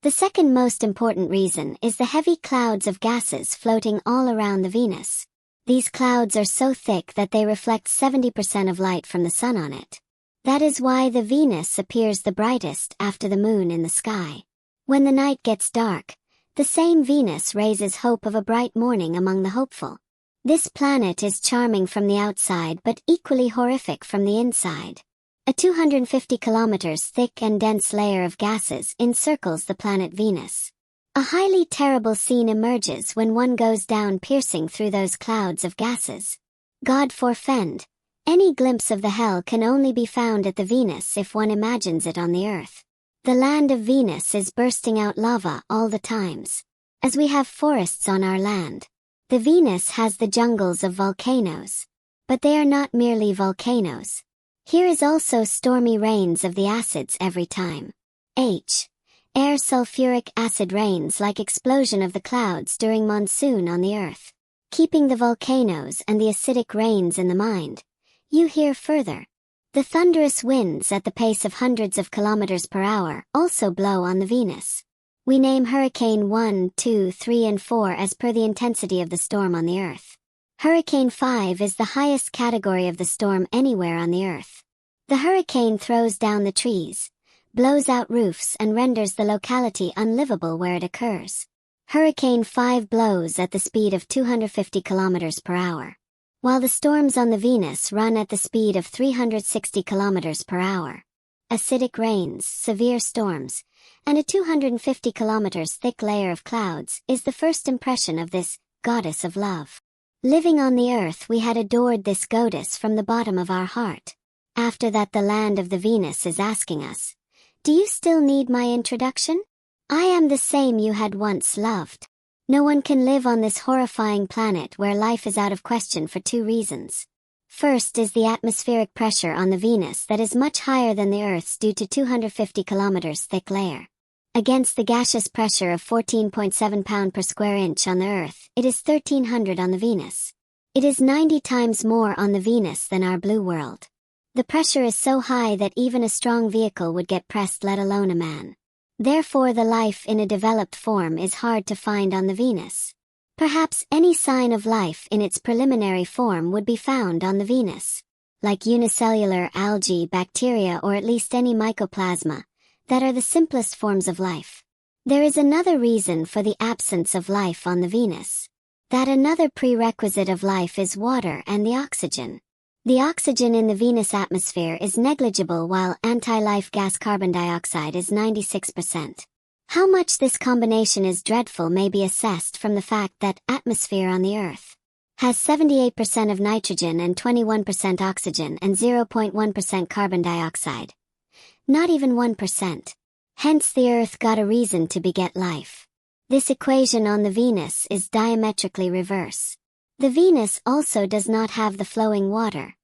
The second most important reason is the heavy clouds of gases floating all around the Venus. These clouds are so thick that they reflect 70% of light from the sun on it. That is why the Venus appears the brightest after the moon in the sky. When the night gets dark, the same Venus raises hope of a bright morning among the hopeful. This planet is charming from the outside but equally horrific from the inside. A 250 kilometers thick and dense layer of gases encircles the planet Venus. A highly terrible scene emerges when one goes down piercing through those clouds of gases. God forfend. Any glimpse of the hell can only be found at the Venus if one imagines it on the Earth. The land of Venus is bursting out lava all the times. As we have forests on our land, the Venus has the jungles of volcanoes. But they are not merely volcanoes. Here is also stormy rains of the acids every time. Air sulfuric acid rains like explosion of the clouds during monsoon on the Earth, keeping the volcanoes and the acidic rains in the mind. You hear further. The thunderous winds at the pace of hundreds of kilometers per hour also blow on the Venus. We name Hurricane 1, 2, 3 and 4 as per the intensity of the storm on the Earth. Hurricane 5 is the highest category of the storm anywhere on the Earth. The hurricane throws down the trees, blows out roofs and renders the locality unlivable where it occurs. Hurricane 5 blows at the speed of 250 kilometers per hour, while the storms on the Venus run at the speed of 360 kilometers per hour. Acidic rains, severe storms, and a 250 kilometers thick layer of clouds is the first impression of this goddess of love. Living on the Earth, we had adored this goddess from the bottom of our heart. After that, the land of the Venus is asking us, do you still need my introduction? I am the same you had once loved. No one can live on this horrifying planet where life is out of question for two reasons. First is the atmospheric pressure on the Venus that is much higher than the Earth's due to 250 kilometers thick layer. Against the gaseous pressure of 14.7 pound per square inch on the Earth, it is 1300 on the Venus. It is 90 times more on the Venus than our blue world. The pressure is so high that even a strong vehicle would get pressed, let alone a man. Therefore, the life in a developed form is hard to find on the Venus. Perhaps any sign of life in its preliminary form would be found on the Venus, like unicellular algae, bacteria, or at least any mycoplasma, that are the simplest forms of life. There is another reason for the absence of life on the Venus. That another prerequisite of life is water and the oxygen. The oxygen in the Venus atmosphere is negligible while anti-life gas carbon dioxide is 96%. How much this combination is dreadful may be assessed from the fact that atmosphere on the Earth has 78% of nitrogen and 21% oxygen and 0.1% carbon dioxide. Not even 1%. Hence the Earth got a reason to beget life. This equation on the Venus is diametrically reverse. The Venus also does not have the flowing water,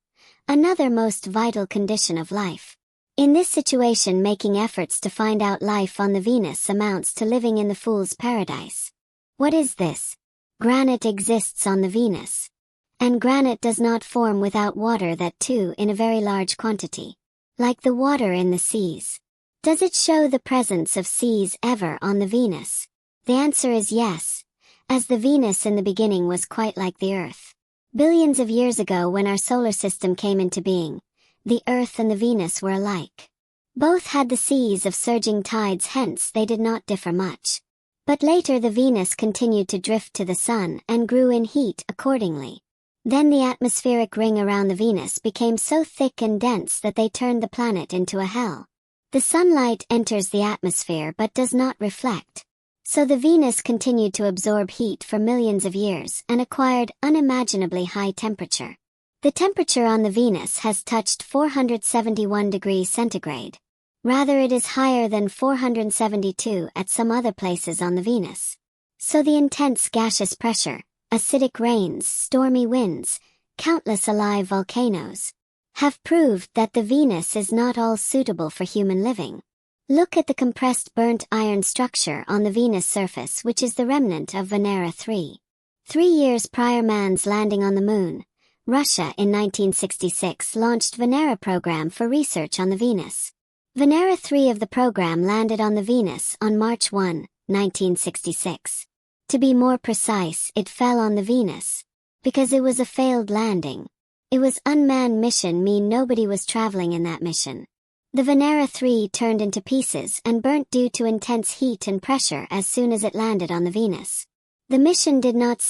another most vital condition of life. In this situation, making efforts to find out life on the Venus amounts to living in the fool's paradise. What is this? Granite exists on the Venus. And granite does not form without water, that too in a very large quantity. Like the water in the seas. Does it show the presence of seas ever on the Venus? The answer is yes, as the Venus in the beginning was quite like the Earth. Billions of years ago, when our solar system came into being, the Earth and the Venus were alike. Both had the seas of surging tides, hence they did not differ much. But later the Venus continued to drift to the Sun and grew in heat accordingly. Then the atmospheric ring around the Venus became so thick and dense that they turned the planet into a hell. The sunlight enters the atmosphere but does not reflect. So the Venus continued to absorb heat for millions of years and acquired unimaginably high temperature. The temperature on the Venus has touched 471 degrees centigrade. Rather, it is higher than 472 at some other places on the Venus. So the intense gaseous pressure, acidic rains, stormy winds, countless alive volcanoes, have proved that the Venus is not all suitable for human living. Look at the compressed burnt iron structure on the Venus surface, which is the remnant of Venera 3. 3 years prior man's landing on the Moon, Russia in 1966 launched Venera program for research on the Venus. Venera 3 of the program landed on the Venus on March 1, 1966. To be more precise, it fell on the Venus. Because it was a failed landing. It was unmanned mission mean nobody was traveling in that mission. The Venera 3 turned into pieces and burnt due to intense heat and pressure as soon as it landed on the Venus. The mission did not